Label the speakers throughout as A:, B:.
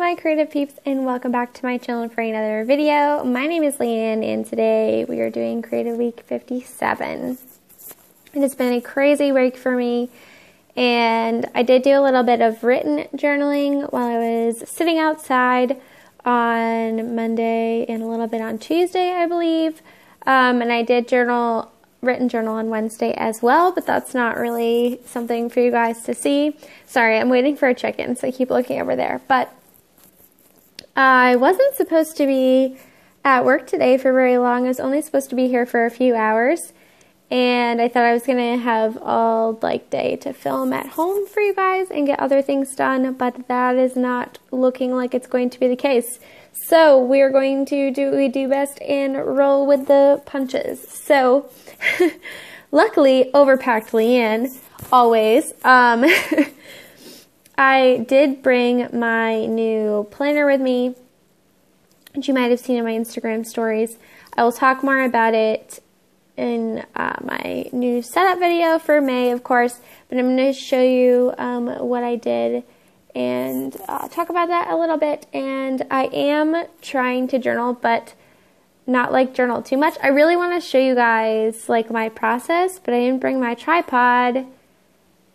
A: my creative peeps, and welcome back to my channel for another video. My name is Leanne and today we are doing Creative Week 57. It has been a crazy week for me, and I did do a little bit of written journaling while I was sitting outside on Monday and a little bit on Tuesday, I believe. And I did written journal on Wednesday as well, but that's not really something for you guys to see. Sorry, I'm waiting for a check-in, so I keep looking over there. But I wasn't supposed to be at work today for very long. I was only supposed to be here for a few hours, and I thought I was gonna have all day to film at home for you guys and get other things done, but that is not looking like it's going to be the case. So we're going to do what we do best and roll with the punches. So luckily, overpacked Leanne, always. I did bring my new planner with me, which you might have seen in my Instagram stories. I will talk more about it in my new setup video for May, of course, but I'm going to show you what I did and talk about that a little bit. And I am trying to journal, but not journal too much. I really want to show you guys my process, but I didn't bring my tripod,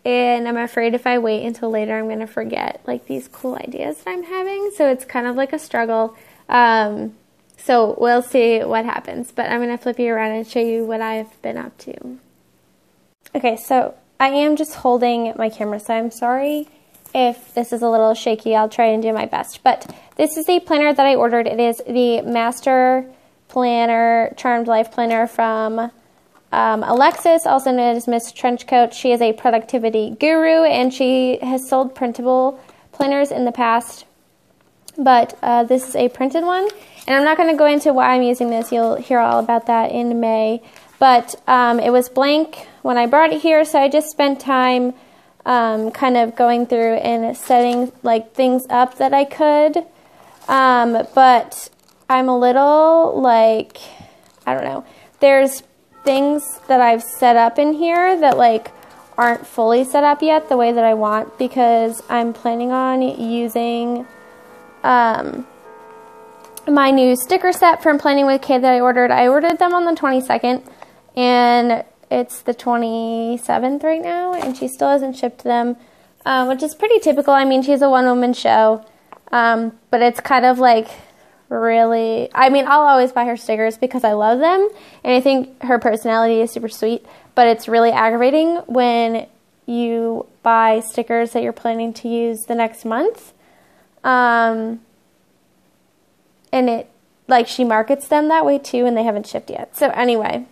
A: and I'm afraid if I wait until later I'm going to forget these cool ideas that I'm having, so it's kind of a struggle. So we'll see what happens, but I'm going to flip you around and show you what I've been up to. Okay, so I am just holding my camera, so I'm sorry if this is a little shaky. I'll try and do my best. But this is the planner that I ordered. It is the Master Planner Charmed Life Planner from Alexis, also known as Miss Trenchcoat. She is a productivity guru, and she has sold printable planners in the past, but this is a printed one. And I'm not going to go into why I'm using this. You'll hear all about that in May. But it was blank when I brought it here, so I just spent time kind of going through and setting things up that I could. But I'm a little I don't know. There's things that I've set up in here that aren't fully set up yet the way that I want, because I'm planning on using my new sticker set from Planning with Kay that I ordered. I ordered them on the 22nd, and it's the 27th right now, and she still hasn't shipped them, which is pretty typical. I mean, she's a one-woman show, but it's kind of really, I mean, I'll always buy her stickers because I love them, and I think her personality is super sweet, but it's really aggravating when you buy stickers that you're planning to use the next month, and it, she markets them that way too, and they haven't shipped yet. So anyway,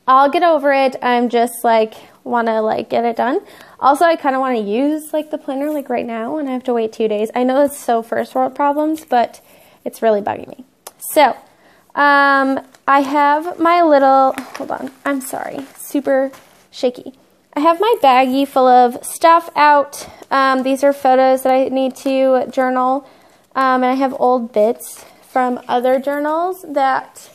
A: I'll get over it. I'm just want to get it done. Also, I kind of want to use the planner right now, and I have to wait 2 days. I know it's so first world problems, but it's really bugging me. So I have my little, hold on, I'm sorry, super shaky. I have my baggie full of stuff out. These are photos that I need to journal, and I have old bits from other journals that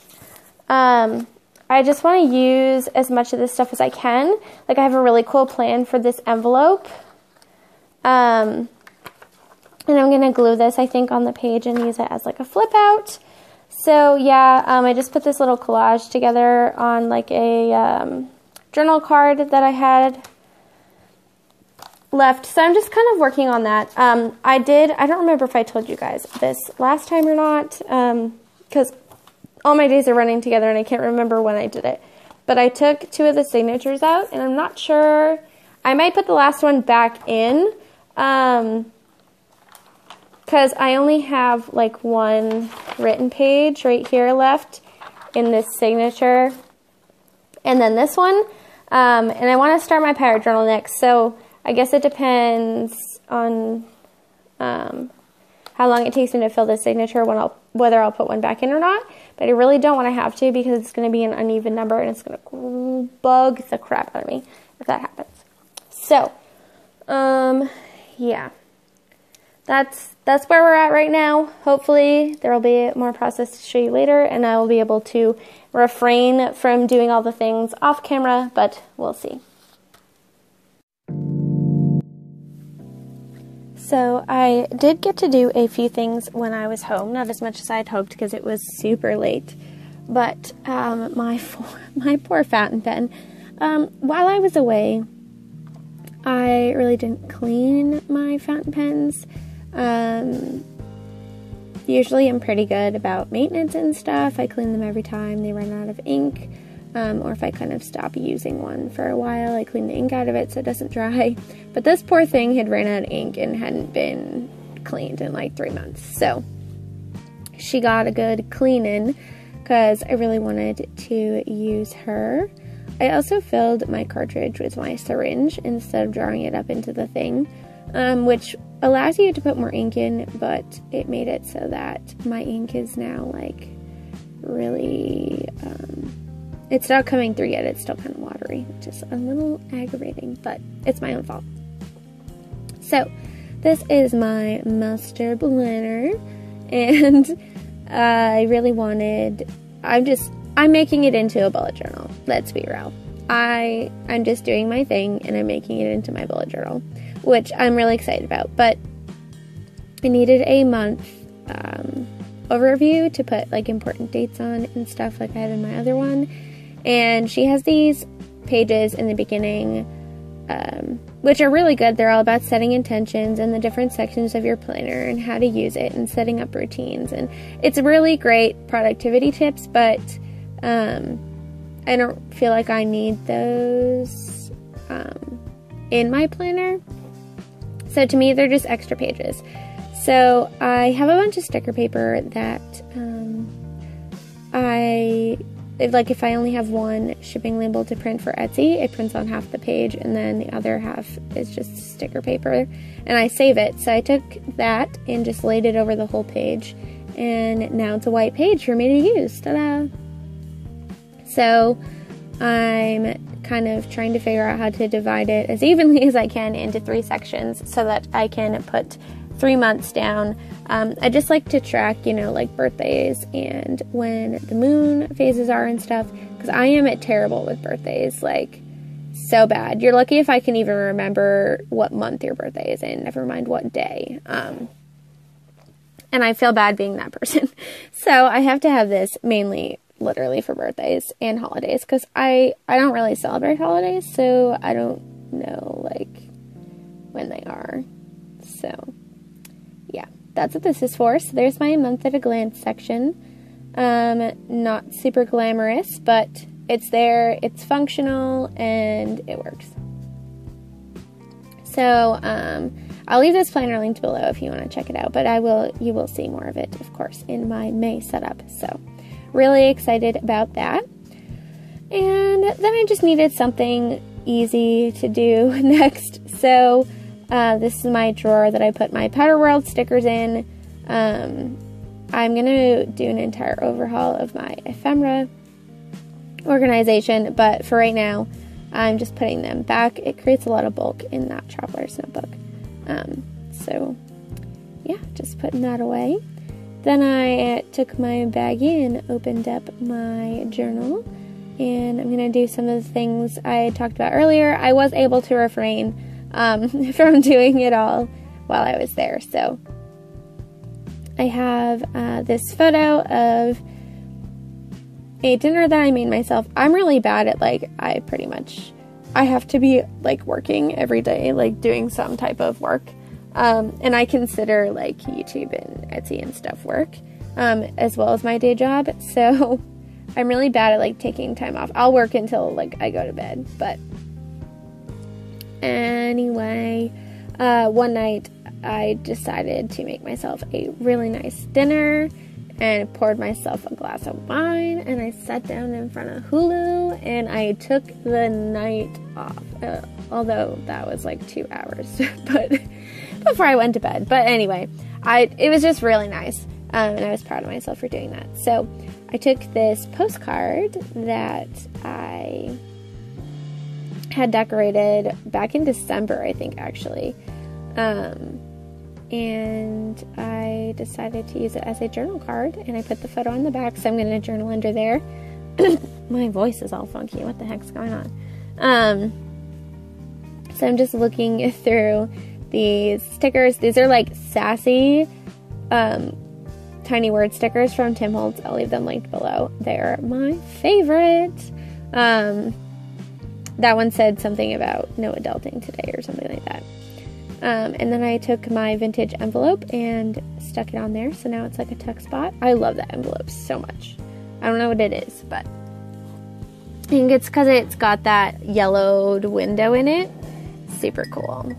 A: I just want to use as much of this stuff as I can. I have a really cool plan for this envelope. And I'm going to glue this, I think, on the page and use it as a flip out. So yeah, I just put this little collage together on a journal card that I had left. So I'm just kind of working on that. I don't remember if I told you guys this last time or not, because all my days are running together and I can't remember when I did it. But I took 2 of the signatures out, and I'm not sure. I might put the last one back in, because I only have one written page right here left in this signature, and then this one. And I want to start my pirate journal next, so I guess it depends on how long it takes me to fill this signature, whether I'll put one back in or not. But I really don't want to have to, because it's going to be an uneven number and it's going to bug the crap out of me if that happens. So, yeah, that's where we're at right now. Hopefully there will be more process to show you later, and I will be able to refrain from doing all the things off camera, but we'll see. So I did get to do a few things when I was home, not as much as I'd hoped because it was super late. But my poor fountain pen, while I was away, I really didn't clean my fountain pens. Usually I'm pretty good about maintenance and stuff. I clean them every time they run out of ink. Or if I kind of stop using one for a while, I clean the ink out of it so it doesn't dry. But this poor thing had ran out of ink and hadn't been cleaned in like 3 months. So she got a good cleaning because I really wanted to use her. I also filled my cartridge with my syringe instead of drawing it up into the thing, which allows you to put more ink in, but it made it so that my ink is now like really, it's not coming through yet. It's still kind of watery, which is a little aggravating, but it's my own fault. So this is my master blender, and I really wanted, I'm making it into a bullet journal. Let's be real. I'm just doing my thing and I'm making it into my bullet journal, which I'm really excited about. But I needed a month overview to put like important dates on and stuff like I had in my other one. And she has these pages in the beginning, which are really good. They're all about setting intentions and the different sections of your planner and how to use it and setting up routines. And it's really great productivity tips, but I don't feel like I need those in my planner. So to me, they're just extra pages. So I have a bunch of sticker paper that if I only have one shipping label to print for Etsy, it prints on half the page and then the other half is just sticker paper and I save it. So I took that and just laid it over the whole page and now it's a white page for me to use. Ta-da! So I'm kind of trying to figure out how to divide it as evenly as I can into 3 sections so that I can put 3 months down. I just like to track, like birthdays and when the moon phases are and stuff, because I am terrible with birthdays, like so bad. You're lucky if I can even remember what month your birthday is in, never mind what day. And I feel bad being that person. So I have to have this mainly literally for birthdays and holidays, because I don't really celebrate holidays, so I don't know like when they are. So yeah, that's what this is for. So there's my month at a glance section. Not super glamorous, but it's there, it's functional, and it works. So I'll leave this planner linked below if you want to check it out, but you will see more of it, of course, in my May setup. So really excited about that. And then I just needed something easy to do next. So this is my drawer that I put my Powder World stickers in. I'm going to do an entire overhaul of my ephemera organization, but for right now, I'm just putting them back. It creates a lot of bulk in that Traveler's Notebook. So yeah, just putting that away. Then I took my baggie and opened up my journal, and I'm going to do some of the things I talked about earlier. I was able to refrain from doing it all while I was there. So I have this photo of a dinner that I made myself. I'm really bad at, like, I have to be, like, working every day, like, doing some type of work. And I consider, like, YouTube and Etsy and stuff work, as well as my day job. So I'm really bad at, like, taking time off. I'll work until, like, I go to bed. But anyway, one night I decided to make myself a really nice dinner and poured myself a glass of wine, and I sat down in front of Hulu and I took the night off, although that was like 2 hours but before I went to bed. But anyway, it was just really nice, and I was proud of myself for doing that. So I took this postcard that I had decorated back in December, I think, actually, and I decided to use it as a journal card, and I put the photo on the back, so I'm going to journal under there. My voice is all funky. What the heck's going on? So I'm just looking through these stickers. These are like sassy tiny word stickers from Tim Holtz. I'll leave them linked below. They're my favorite. That one said something about no adulting today or something like that. And then I took my vintage envelope and stuck it on there. So now it's like a tuck spot. I love that envelope so much. I don't know what it is, but I think it's because it's got that yellowed window in it. Super cool.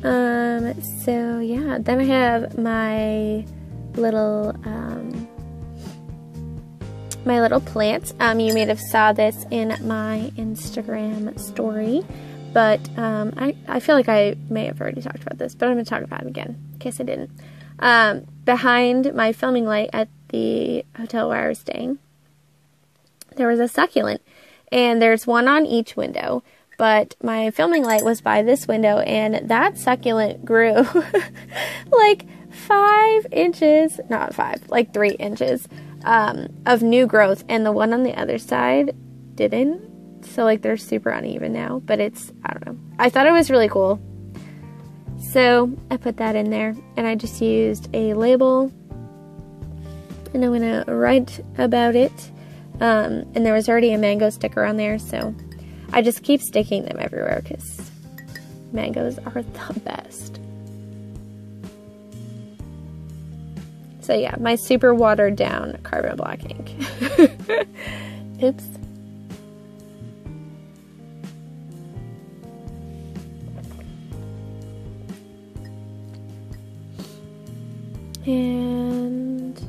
A: So yeah, then I have my little plants. You may have saw this in my Instagram story, but I feel like I may have already talked about this, but I'm going to talk about it again in case I didn't. Behind my filming light at the hotel where I was staying, there was a succulent, and there's one on each window, but my filming light was by this window, and that succulent grew like 5 inches, not 5, like 3 inches of new growth, and the one on the other side didn't. So like they're super uneven now, but it's, I don't know. I thought it was really cool. So I put that in there, and I just used a label, and I'm going to write about it. And there was already a mango sticker on there, so I just keep sticking them everywhere because mangoes are the best. So yeah, my super watered down carbon black ink. Oops. And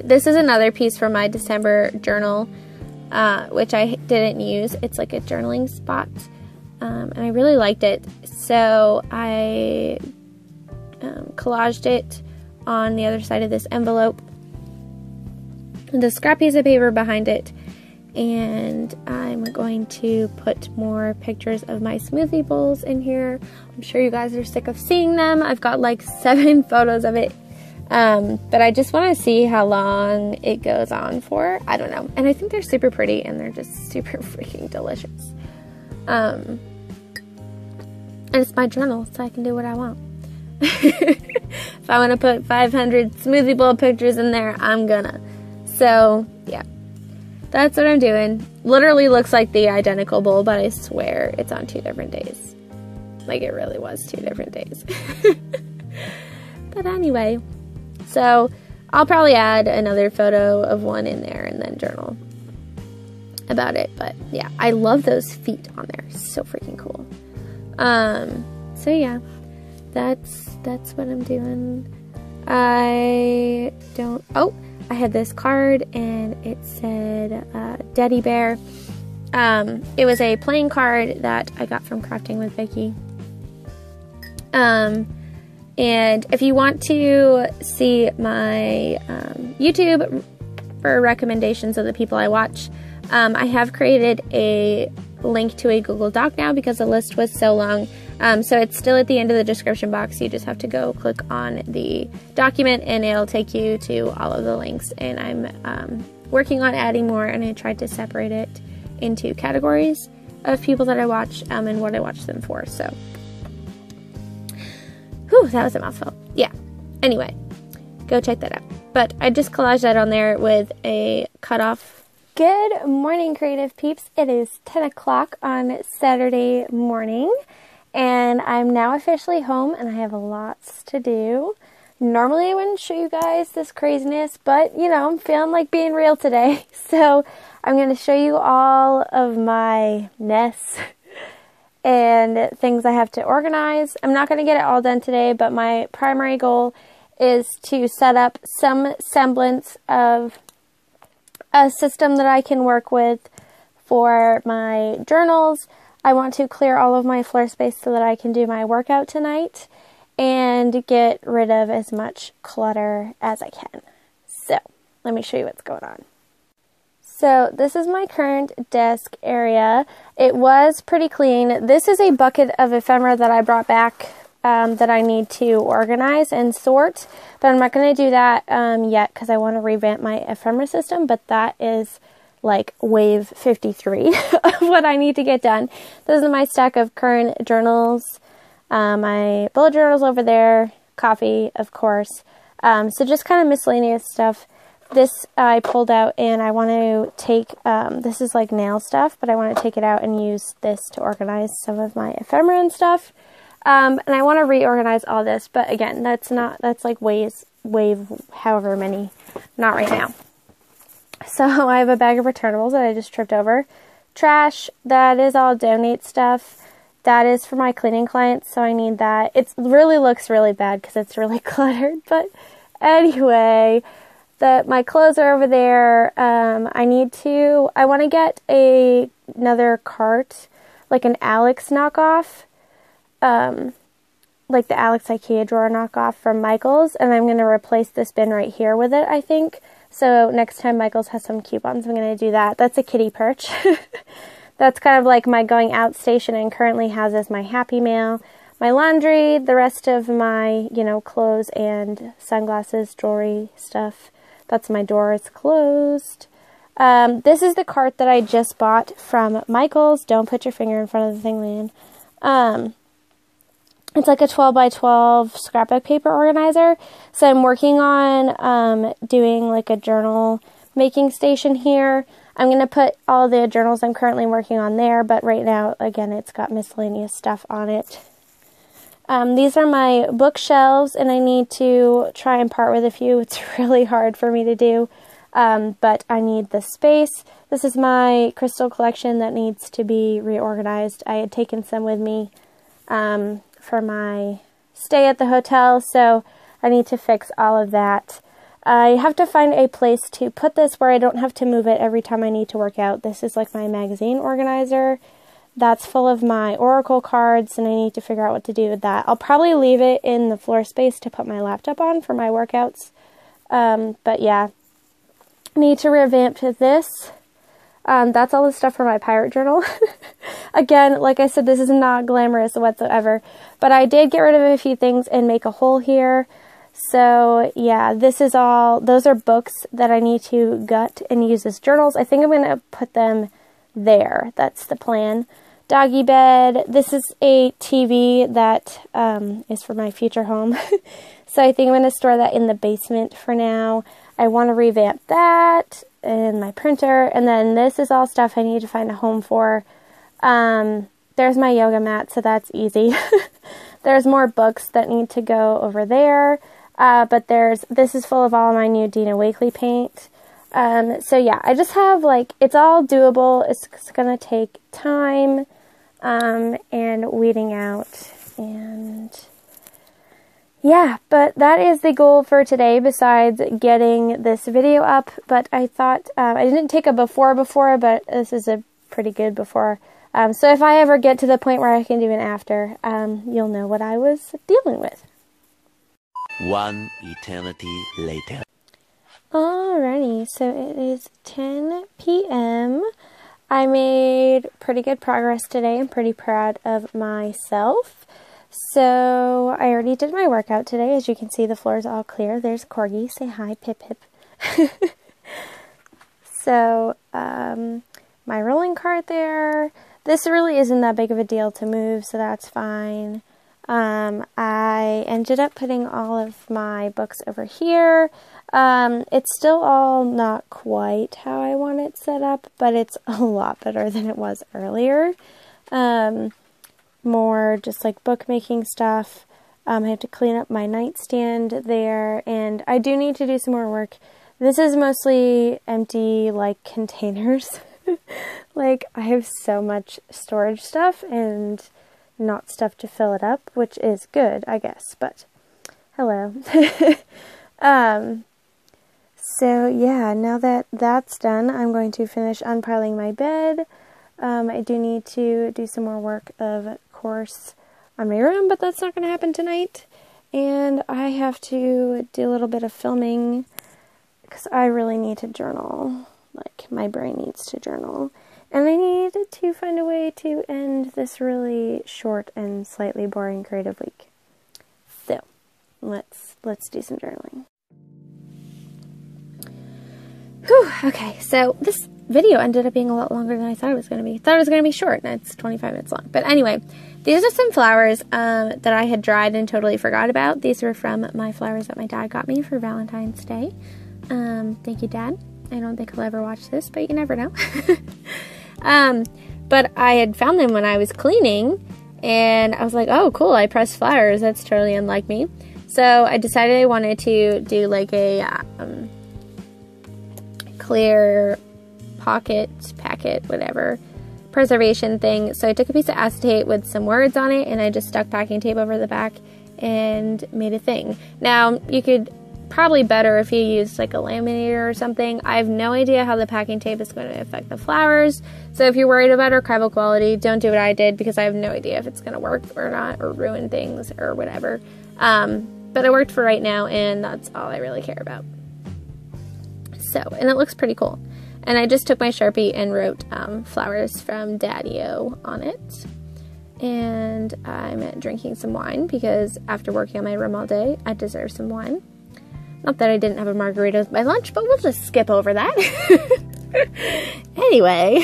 A: this is another piece from my December journal, which I didn't use. It's like a journaling spot, and I really liked it. So I collaged it on the other side of this envelope, the scrap piece of paper behind it, and I'm going to put more pictures of my smoothie bowls in here. I'm sure you guys are sick of seeing them. I've got like 7 photos of it. But I just want to see how long it goes on for. I don't know. And I think they're super pretty, and they're just super freaking delicious. And it's my journal, so I can do what I want. If I want to put 500 smoothie bowl pictures in there, I'm gonna. So, yeah. That's what I'm doing. Literally looks like the identical bowl, but I swear it's on 2 different days. Like, it really was 2 different days. But anyway. So, I'll probably add another photo of one in there and then journal about it. But, yeah, I love those feet on there. So freaking cool. So, yeah, that's what I'm doing. I had this card, and it said, Daddy Bear. It was a playing card that I got from Crafting with Vicky. And if you want to see my YouTube for recommendations of the people I watch, I have created a link to a Google Doc now because the list was so long. So it's still at the end of the description box. You just have to go click on the document, and it'll take you to all of the links. And I'm working on adding more, and I tried to separate it into categories of people that I watch and what I watch them for. So. Whew, that was a mouthful. Yeah. Anyway, go check that out. But I just collaged that on there with a cutoff. Good morning, creative peeps. It is 10 o'clock on Saturday morning, and I'm now officially home, and I have lots to do. Normally, I wouldn't show you guys this craziness, but, you know, I'm feeling like being real today. So I'm going to show you all of my mess and things I have to organize. I'm not going to get it all done today, but my primary goal is to set up some semblance of a system that I can work with for my journals. I want to clear all of my floor space so that I can do my workout tonight and get rid of as much clutter as I can. So, let me show you what's going on. So this is my current desk area. It was pretty clean. This is a bucket of ephemera that I brought back that I need to organize and sort, but I'm not going to do that yet because I want to revamp my ephemera system, but that is like wave 53 of what I need to get done. Those are my stack of current journals, my bullet journals over there, coffee, of course. So just kind of miscellaneous stuff. This I pulled out, and I want to take, this is like nail stuff, but I want to take it out and use this to organize some of my ephemera and stuff. And I want to reorganize all this, but again, that's like wave however many, not right now. So I have a bag of returnables that I just tripped over. Trash, that is all donate stuff. That is for my cleaning clients, so I need that. It really looks really bad because it's really cluttered, but anyway, my clothes are over there. I want to get another cart, like an Alex knockoff, like the Alex IKEA drawer knockoff from Michael's, and I'm going to replace this bin right here with it, I think. So next time Michael's has some coupons, I'm going to do that. That's a kitty perch. That's kind of like my going out station, and currently houses my Happy Mail, my laundry, the rest of my, clothes and sunglasses, jewelry stuff. That's my door. It's closed. This is the cart that I just bought from Michael's. Don't put your finger in front of the thing, man. It's like a 12 by 12 scrapbook paper organizer. So I'm working on doing like a journal making station here. I'm going to put all the journals I'm currently working on there, but right now, again, it's got miscellaneous stuff on it. These are my bookshelves, and I need to try and part with a few. It's really hard for me to do, but I need the space. This is my crystal collection that needs to be reorganized. I had taken some with me for my stay at the hotel, so I need to fix all of that. I have to find a place to put this where I don't have to move it every time I need to work out. This is like my magazine organizer. That's full of my Oracle cards, and I need to figure out what to do with that. I'll probably leave it in the floor space to put my laptop on for my workouts. But yeah, need to revamp this. That's all the stuff for my pirate journal. Again, like I said, this is not glamorous whatsoever, but I did get rid of a few things and make a hole here. So yeah, those are books that I need to gut and use as journals. I think I'm going to put them there. That's the plan. Doggy bed. This is a TV that is for my future home. So I think I'm going to store that in the basement for now. I want to revamp that and my printer. And then this is all stuff I need to find a home for. There's my yoga mat, so that's easy. There's more books that need to go over there. But this is full of all my new Dina Wakley paint. So yeah, I just have it's all doable. It's going to take time, and weeding out, and yeah, but that is the goal for today besides getting this video up. But I thought, I didn't take a before, but this is a pretty good before. So if I ever get to the point where I can do an after, you'll know what I was dealing with.
B: One eternity later.
A: Alrighty, so it is 10 p.m. I made pretty good progress today. I'm pretty proud of myself. So I already did my workout today. As you can see, the floor is all clear. There's Corgi. Say hi, Pip Pip. So my rolling cart there. This really isn't that big of a deal to move, so that's fine. I ended up putting all of my books over here. It's still all not quite how I want it set up, but it's a lot better than it was earlier. More just like bookmaking stuff. I have to clean up my nightstand there, and I do need to do some more work. This is mostly empty, containers. I have so much storage stuff and not stuff to fill it up, which is good, I guess, but hello. So yeah, now that that's done, I'm going to finish unpiling my bed. I do need to do some more work, of course, on my room, but that's not going to happen tonight. And I have to do a little bit of filming because I really need to journal. My brain needs to journal. And I need to find a way to end this really short and slightly boring creative week. So, let's do some journaling. Whew, okay, so video ended up being a lot longer than I thought it was going to be. I thought it was going to be short, and it's 25 minutes long. But anyway, these are some flowers that I had dried and totally forgot about. These were from my flowers that my dad got me for Valentine's Day. Thank you, Dad. I don't think he'll ever watch this, but you never know. But I had found them when I was cleaning, and I was like, oh, cool, I pressed flowers. That's totally unlike me. So I decided I wanted to do like a clear packet, whatever, preservation thing. So I took a piece of acetate with some words on it, and I just stuck packing tape over the back and made a thing. Now, you could probably better if you use like a laminator or something. I have no idea how the packing tape is going to affect the flowers. So if you're worried about archival quality, don't do what I did, because I have no idea if it's going to work or not, or ruin things or whatever. But it worked for right now, and that's all I really care about. So, and it looks pretty cool. And I just took my Sharpie and wrote flowers from Daddy-O on it. And I'm drinking some wine, because after working on my room all day, I deserve some wine. Not that I didn't have a margarita with my lunch, but we'll just skip over that. Anyway.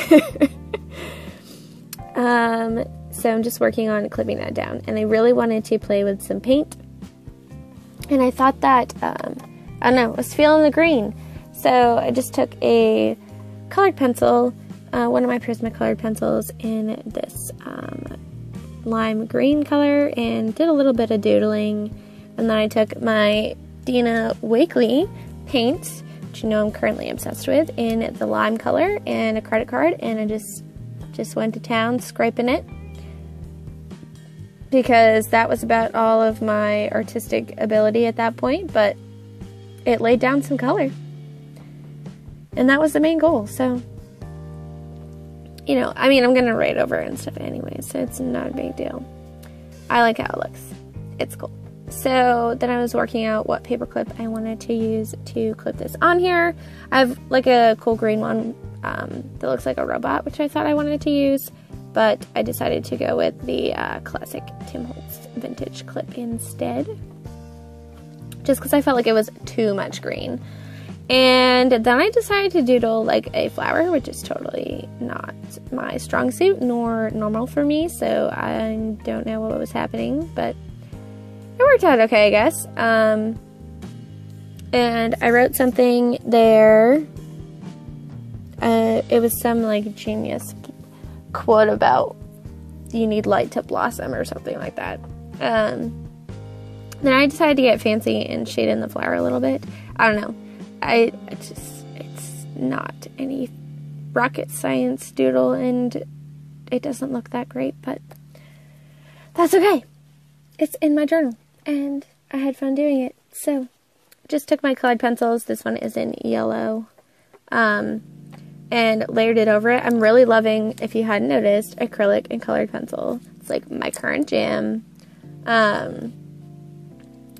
A: So I'm just working on clipping that down. And I really wanted to play with some paint. And I thought that, I don't know, I was feeling the green. So I just took a colored pencil, one of my Prismacolor pencils, in this lime green color, and did a little bit of doodling. And then I took my Dina Wakley paint, which you know I'm currently obsessed with, in the lime color, and a credit card, and I just went to town scraping it, because that was about all of my artistic ability at that point, but it laid down some color. And that was the main goal. So, you know, I mean, I'm going to write over it and stuff anyway, so it's not a big deal. I like how it looks. It's cool. So then I was working out what paper clip I wanted to use to clip this on here. I have like a cool green one that looks like a robot, which I thought I wanted to use, but I decided to go with the classic Tim Holtz vintage clip instead, just because I felt like it was too much green. And then I decided to doodle like a flower, which is totally not my strong suit nor normal for me, so I don't know what was happening, but it worked out okay, I guess. And I wrote something there. It was some like genius quote about you need light to blossom or something like that. Then I decided to get fancy and shade in the flower a little bit. I don't know. It's not any rocket science doodle, and it doesn't look that great, but that's okay. It's in my journal, and I had fun doing it. So, just took my colored pencils. This one is in yellow, and layered it over it. I'm really loving, if you hadn't noticed, acrylic and colored pencil. It's like my current jam.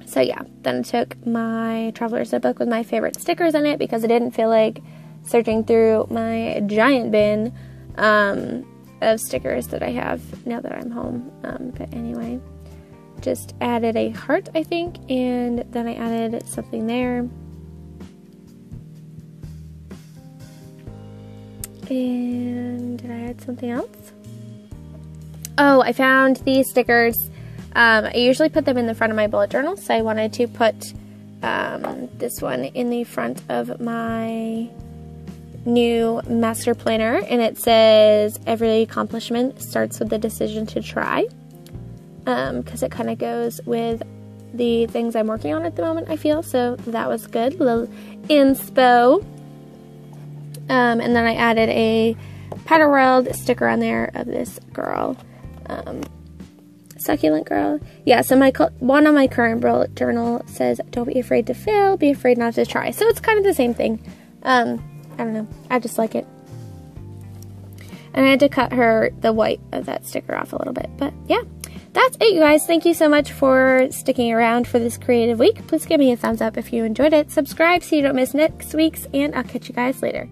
A: So yeah, then I took my Traveler's Notebook with my favorite stickers in it, because I didn't feel like searching through my giant bin of stickers that I have now that I'm home. But anyway, just added a heart, I think, and then I added something there. And did I add something else? Oh, I found these stickers. I usually put them in the front of my bullet journal, so I wanted to put this one in the front of my new master planner, and it says every accomplishment starts with the decision to try, because it kind of goes with the things I'm working on at the moment, I feel, so that was good, little inspo. And then I added a Powder World sticker on there of this girl, succulent girl. Yeah, so one on my current bullet journal says, don't be afraid to fail, be afraid not to try. So it's kind of the same thing. I don't know, I just like it. And I had to cut the white of that sticker off a little bit, but yeah, that's it, you guys. Thank you so much for sticking around for this creative week. Please give me a thumbs up if you enjoyed it. Subscribe so you don't miss next week's, and I'll catch you guys later.